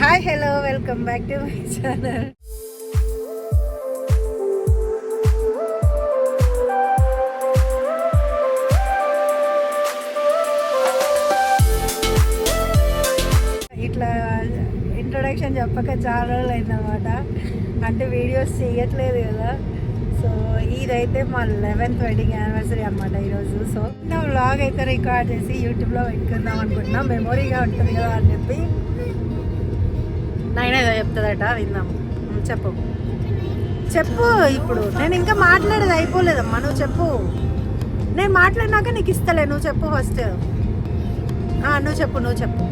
Hi hello welcome back to my channel. ఇట్లా introduction చెప్పక చాలా రోజులు అయిందన్నమాట. అంటే వీడియోస్ చేయట్లేదు కదా. సో ఇదైతే మా 11th వెడ్డింగ్ యానివర్సరీ అనమాట ఈరోజు. సో నా వ్లాగ్ అయితే రికార్డ్ చేసి యూట్యూబ్లో పెట్టుకుందాం అనుకుంటున్నాం, మెమొరీగా ఉంటుంది కదా అని చెప్పి. నైనా ఏదో చెప్తుందట, విందాం. చెప్పు చెప్పు. ఇప్పుడు నేను ఇంకా మాట్లాడేది అయిపోలేదమ్మా, నువ్వు చెప్పు. నేను మాట్లాడినాక నీకు ఇస్తలే, నువ్వు చెప్పు ఫస్ట్. నువ్వు చెప్పు.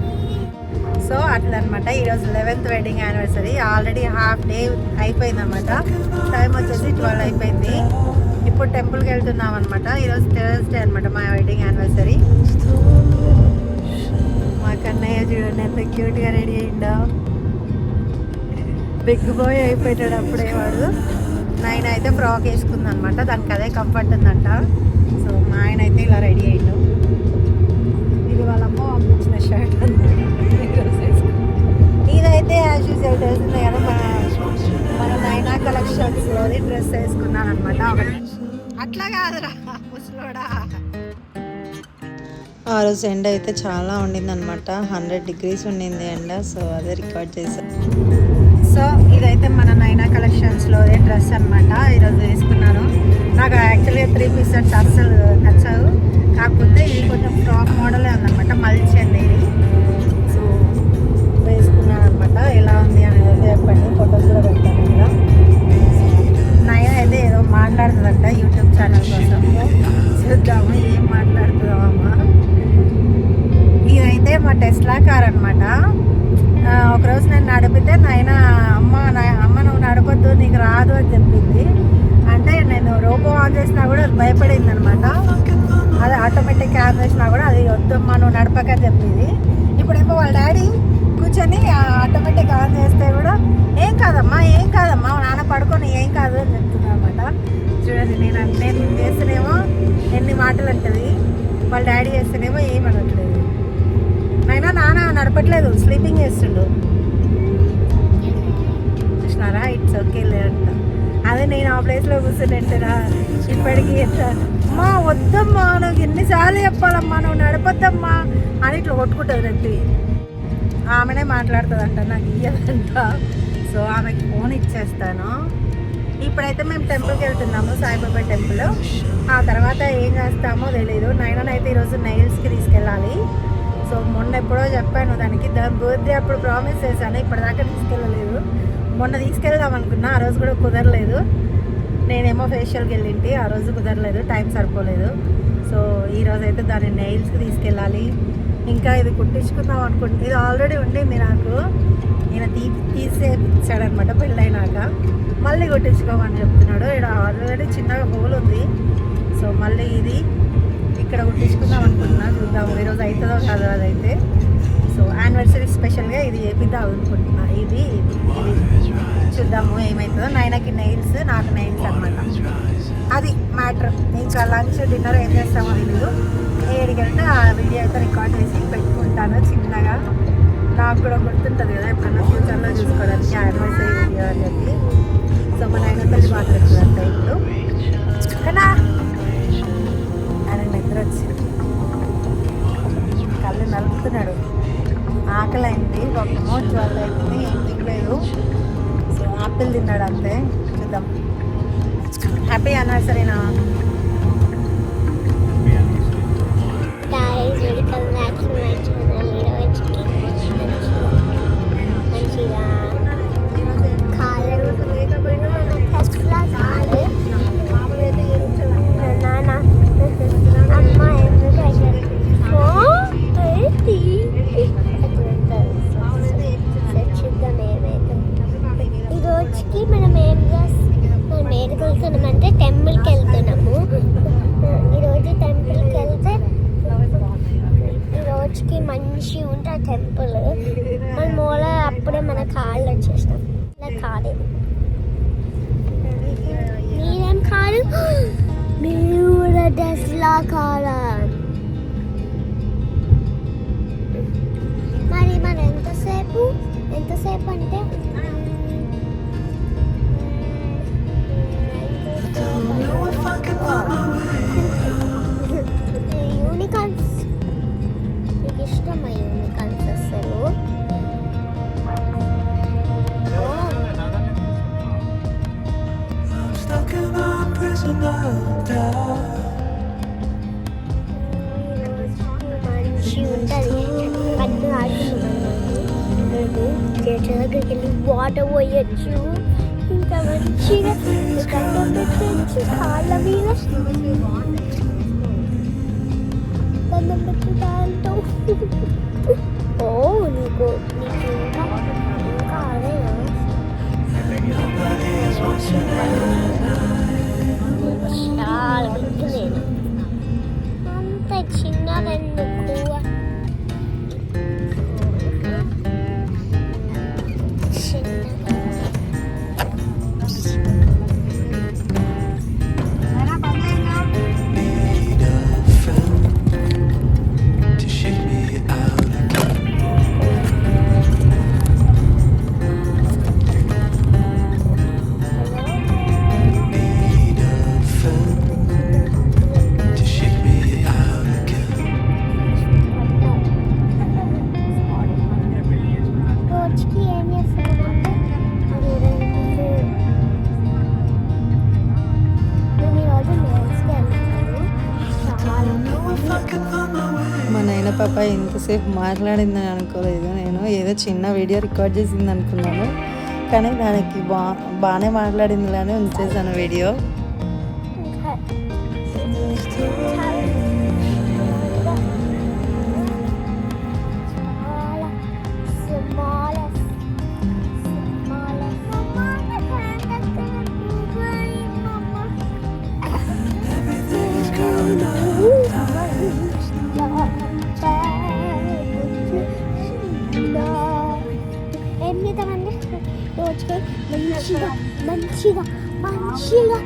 సో అట్లా అనమాట. ఈరోజు 11th wedding anniversary. Already half day అయిపోయిందన్నమాట. టైం వచ్చేసి 12 అయిపోయింది. ఇప్పుడు టెంపుల్కి వెళ్తున్నాం అనమాట. ఈరోజు థర్స్డే అనమాట మా వెడ్డింగ్ యానివర్సరీ. మా కన్నయ్య చూడండి ఎంత క్యూట్గా రెడీ అయ్యిండో. బిగ్ బాయ్ అయిపోయాడు అప్పుడే వాడు. నాయన అయితే ఫ్రాక్ వేసుకుంది అనమాట, దానికి అదే కంఫర్ట్ ఉందంట. సో మా ఆయన అయితే ఇలా రెడీ అయ్యిండు. ఇది వాళ్ళమ్మ పంపించిన షర్ట్ అనమాట. ఇదైతే యాజ్ యూజువల్ తెలిసిందే కదా, మన నైనా కలెక్షన్స్లోని డ్రెస్ వేసుకున్నాను అనమాట. ఒకటి అట్లా కాదురా ముసలోడా. ఆ రోజు ఎండ అయితే చాలా ఉండింది అనమాట. 100 degrees ఉండింది ఎండ. సో అదే రికార్డ్ చేశాను. సో ఇదైతే మన నైనా కలెక్షన్స్లోనే డ్రెస్ అనమాట. ఈరోజు వేసుకున్నాను. నాకు యాక్చువల్గా 3 piece సెట్స్ అస్సలు నచ్చావు. కాకపోతే ఇది కొంచెం ఫ్రాక్ మోడలే ఉందన్నమాట, మల్చి అనేది. సో వేసుకున్నాను అనమాట. ఎలా ఉంది అనేది చెప్పండి, ఫొటోస్ కూడా పెట్టాను ఇలా. నైనా అయితే ఏదో మాట్లాడుతుందంట యూట్యూబ్ ఛానల్ కోసం. చూద్దాము ఏం మాట్లాడుతుందామమ్మా. ఇదైతే మా టెస్లా కార్ అనమాట. ఒకరోజు నేను నడిపితే నాయన అమ్మ నువ్వు నడపద్దు, నీకు రాదు అని చెప్పింది. అంటే నేను రోబో ఆన్ చేసినా కూడా అది భయపడింది అనమాట. అది ఆటోమేటిక్ ఆన్ చేసినా కూడా అది వద్దమ్మా నువ్వు నడపకని చెప్పింది. ఇప్పుడేమో వాళ్ళ డాడీ కూర్చొని ఆటోమేటిక్ ఆన్ చేస్తే కూడా ఏం కాదమ్మా నాన్న పడుకొని ఏం కాదు అని చెప్తుంది అనమాట. చూడండి, నేను చేస్తేనేమో ఎన్ని మాటలు అంటుంది, వాళ్ళ డాడీ చేస్తేనేమో ఏమనట్లేదు. అయినా నాన్న నడపట్లేదు, స్లీపింగ్ చేస్తుండు. చూసినారా, ఇట్స్ ఓకే లేదంట. అదే నేను ఆ ప్లేస్లో కూర్చుంటేనా ఇప్పటికీ అమ్మా వద్దమ్మా నువ్వు ఎన్నిసార్లు చెప్పాలమ్మా నువ్వు నడపద్దమ్మా అని ఇట్లా కొట్టుకుంటుంది నెత్తి. ఆమెనే మాట్లాడుతుందంట, నాకు ఇయ్యదంట. సో ఆమెకి ఫోన్ ఇచ్చేస్తాను. ఇప్పుడైతే మేము టెంపుల్కి వెళ్తున్నాము, సాయిబాబా టెంపుల్. ఆ తర్వాత ఏం చేస్తామో తెలియదు. నైనానైతే ఈరోజు నెయిల్స్కి తీసుకెళ్ళాలి. సో మొన్న ఎప్పుడో చెప్పాను దానికి, దాని బర్త్డే అప్పుడు ప్రామిస్ చేశాను, ఇప్పటిదాకా తీసుకెళ్ళలేదు. మొన్న తీసుకెళ్దాం అనుకున్నా, ఆ రోజు కూడా కుదరలేదు. నేనేమో ఫేషియల్కి వెళ్ళింటి, ఆ రోజు కుదరలేదు, టైం సరిపోలేదు. సో ఈరోజు అయితే దాన్ని నెయిల్స్కి తీసుకెళ్ళాలి. ఇంకా ఇది కుట్టించుకుందాం అనుకుంటే, ఇది ఆల్రెడీ ఉండింది నాకు. ఈయన తీసేపించాడనమాట పెళ్ళైనాక. మళ్ళీ కుట్టించుకోమని చెప్తున్నాడు. ఇక్కడ ఆల్రెడీ చిన్నగా హోల్ ఉంది. సో మళ్ళీ ఇది ఇక్కడ కుట్టించుకుందాం అనుకుంటున్నా, చూద్దాము ఈరోజు అవుతుందో కాదో. అదైతే సో యానివర్సరీ స్పెషల్గా ఇది చేపిద్దాం అనుకుంటున్నా. ఇది చూద్దాము ఏమవుతుందో. నైనాకి నెయిల్స్, నాకు నెయిల్స్ అనమాట. అది మ్యాటర్. ఇంకా లంచ్ డిన్నర్ ఏం చేస్తామో తెలియదు. 7 గంటల ఆ వీడియో అయితే రికార్డ్ చేసి పెట్టుకుంటాను చిన్నగా. నాకు కూడా గుర్తుంటుంది కదా ఎప్పుడన్నా ఫ్యూచర్లో చూసుకోవడానికి యానివర్సరీ వీడియో అని చెప్పి. సో మా నైనాతో మాట్లాడుతుందంట ఇప్పుడు. కదా ఆయన నిద్ర వచ్చింది, కళ్ళు నలుపుతున్నాడు. ఆకలి అయింది, పాపమో 12 అయింది, ఏం తినలేదు. సో ఆపిల్ తిన్నాడు అంతే. చూద్దాం. హ్యాపీ యానివర్సరీనా. అంటే టెంపుల్కి వెళ్తున్నాము. ఈరోజు టెంపుల్కి వెళ్తే ఈరోజుకి మంచి ఉంటుంది టెంపుల్. మన మూల అప్పుడే మన కాళ్ళు వచ్చేసినాం. ఇలా కాలేదు, మీరేం కాదు, మీరు కూడా టెస్లా కాదా. మరి ఎంతసేపు ఎంతసేపు అంటే యూనికార్న్స్ మీకు ఇష్టమా యూనికార్న్స్ అసలు మంచి ఉంటుంది కన్ను ఆడుతుంది చెట్టు దగ్గరికి వెళ్ళి వాటర్ పోయొచ్చు ఇంకా మంచిగా కన్ను పెట్టచ్చు కాళ్ళ మీద కన్ను పెట్టి దాంతో ఓ నీకు ఇంకా అదేనా చాలా బిగ్గు అంత చిన్నదెందుకు రోజుకి ఏం చేస్తామంటే మేము ఈరోజు మేల్స్కి వెళ్తాము చాలా మా నాయన పాప ఎంతసేపు మాట్లాడిందని అనుకోలేదు. నేను ఏదో చిన్న వీడియో రికార్డ్ చేసింది అనుకున్నాను, కానీ దానికి బాగానే మాట్లాడింది అని ఉంచేసాను వీడియో. ఏం చేద్దామండి రోజుకి మంచిగా మంచిగా మంచిగా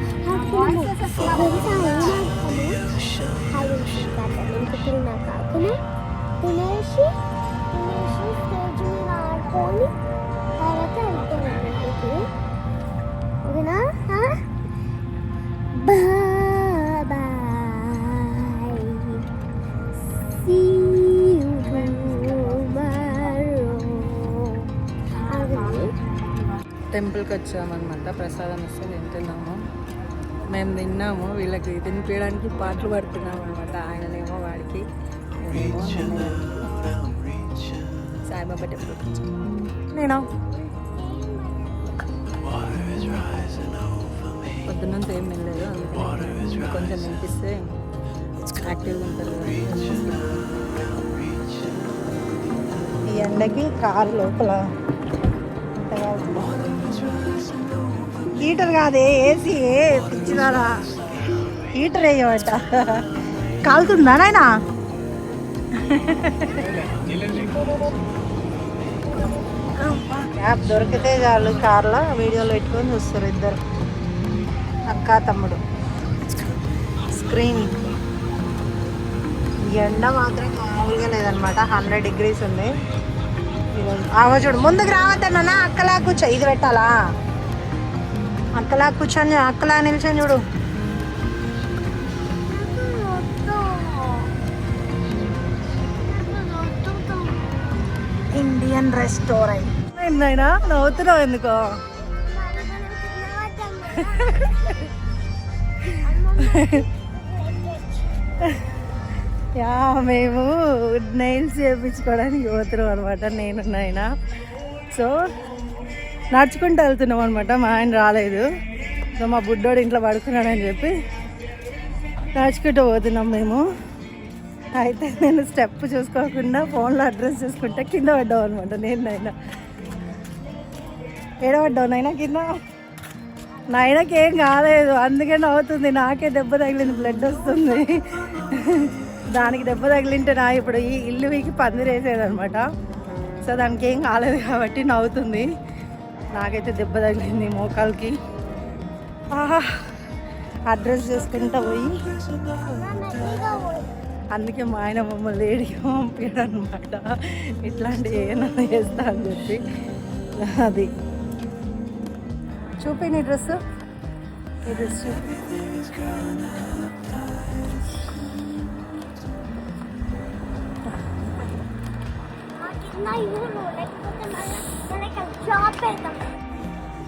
ఆడుకున్నాము. తిన్నా కాకుండా తినేసి స్టేజ్ మీద ఆడుకొని తర్వాత వెళ్తున్నాను ఇంటికి. ఓకేనా? బాయ్. See you tomorrow. టెంపుల్కి వచ్చామన్నమాట. ప్రసాదం ఇస్తే తింటున్నాము. మేము తిన్నాము, వీళ్ళకి తినిపించడానికి పాటలు పడుతున్నాము అనమాట. ఆయననేమో వాడికి సాయిబాబా టెంపుల్కి వచ్చాము. నేను పొద్దున్న ఏం తినలేదు, అందుకని కొంచెం తినిపిస్తే యాక్టివ్గా ఉంటారు కదా. ఈ ఎండకి కారు లోపల హీటర్ కాదే, ఏసీ పిచ్చిదారా, హీటర్ వేయమంట. కాలుతుందా నాయన? యాప్ దొరికితే చాలు కార్లో వీడియోలు పెట్టుకొని చూస్తారు ఇద్దరు, అక్క తమ్ముడు. స్క్రీన్ ఎండ మాత్రం మామూలుగా లేదనమాట, 100 degrees ఉంది ఈరోజు. ఆవో చూడు, ముందుకు రావద్దన్నా, అక్కలా కూర్చో. ఇది పెట్టాలా? అక్కలా కూర్చొని, అక్కలా నిల్చొని చూడు. Indian restaurant. ఏందైనా నవ్వుతున్నావు ఎందుకో? యా, మేము నెయిల్స్ చేయించుకోవడానికి పోతున్నాం అనమాట, నేను నాయన. సో నడుచుకుంటూ వెళ్తున్నాం అనమాట. మా ఆయన రాలేదు, సో మా బుడ్డోడు ఇంట్లో పడుకున్నాడని చెప్పి నడుచుకుంటూ పోతున్నాం మేము. అయితే నేను స్టెప్ చూసుకోకుండా ఫోన్లో అడ్రస్ చూసుకుంటే కింద పడ్డావు అనమాట. నేను నాయన ఏడబడ్డావు నాయన కింద. నాయనకి ఏం కాలేదు, అందుకే నవ్వుతుంది. నాకే దెబ్బ తగిలింది, బ్లడ్ వస్తుంది. దానికి దెబ్బ తగిలింటే నా ఇప్పుడు ఈ ఇల్లు వీకి పందిరేసేదనమాట. సో దానికి ఏం కాలేదు కాబట్టి నవ్వుతుంది. నాకైతే దెబ్బ తగిలింది మోకాలకి. అడ్రస్ చేసుకుంటా పోయి, అందుకే మా ఆయన మమ్మల్ని లేడికి పంపాడు అనమాట, ఇట్లాంటివి ఏమైనా చేస్తా అని చెప్పి. అది చూపి నీ డ్రెస్, ఈ డ్రెస్ చూపి.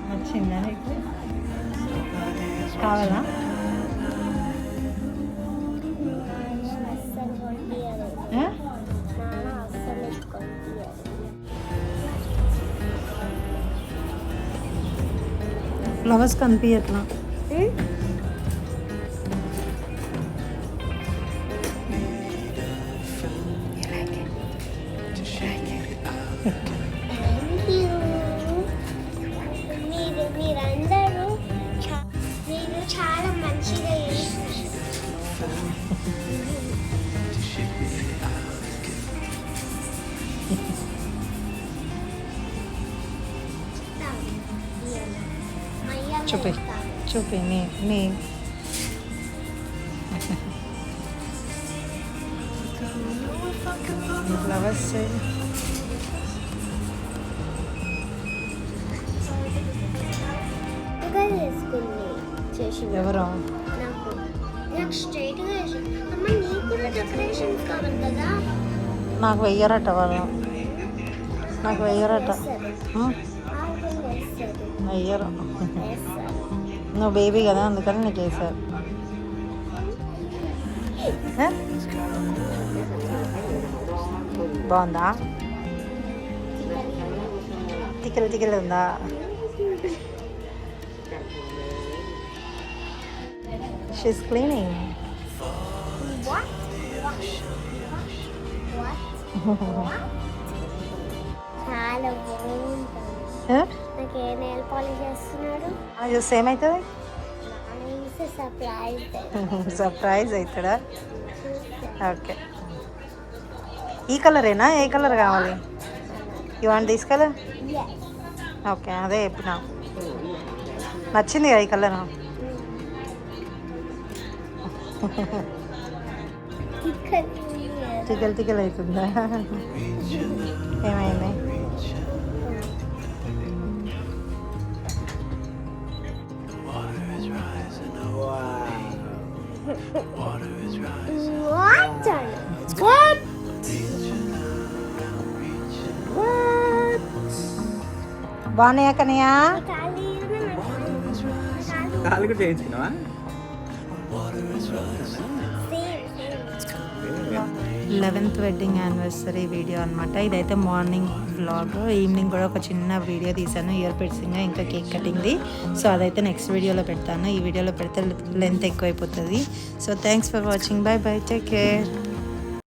నచ్చిందా నీకు? కావాలా? ఫ్లవర్స్ కనిపించట్లా. మీరందరూ మీరు చాలా మంచిగా చూపి చూపి నీ ఫ్లవర్స్. ఎవరు? నాకు స్ట్రైట్గా అమ్మ నీకు కూడా డెకరేషన్స్ కావాలి కదా. నాకు వెయ్యరట వాళ్ళు, నాకు వెయ్యరట. వెయ్యరు, నువ్వు బేబీ కదా అందుకని నీకు వేసారు. బాగుందా? తిక్కలు తిక్కలు ఉందా? She's cleaning. చాలా బాగుంటుంది. నాకు ఏ నెయిల్ పాలిష్ చేస్తున్నాడు? చూస్తే ఏమవుతుంది? సర్ప్రైజ్ సర్ప్రైజ్ అవుతాడా? ఓకే. ఈ కలరేనా? ఏ కలర్ కావాలి? ఇవన్నీ తీసుకెళ్ళ. ఓకే, అదే చెప్పిన. నచ్చింది కదా ఈ కలర్? తిక్కలు తిక్కలు అవుతుందా? ఏమైంది? బాగున్నాయా కనయ్యా? కాలు కూడా చేయించుకున్నావా? 11th వెడ్డింగ్ యానివర్సరీ వీడియో అనమాట. ఇదైతే మార్నింగ్ వ్లాగ్. ఈవినింగ్ కూడా ఒక చిన్న వీడియో తీసాను, ఇయర్ పిట్సింగ్ ఇంకా కేక్ కటింగ్ది. సో అదైతే నెక్స్ట్ వీడియోలో పెడతాను. ఈ వీడియోలో పెడితే లెంత్ ఎక్కువైపోతుంది. So thanks for watching. By by, take care.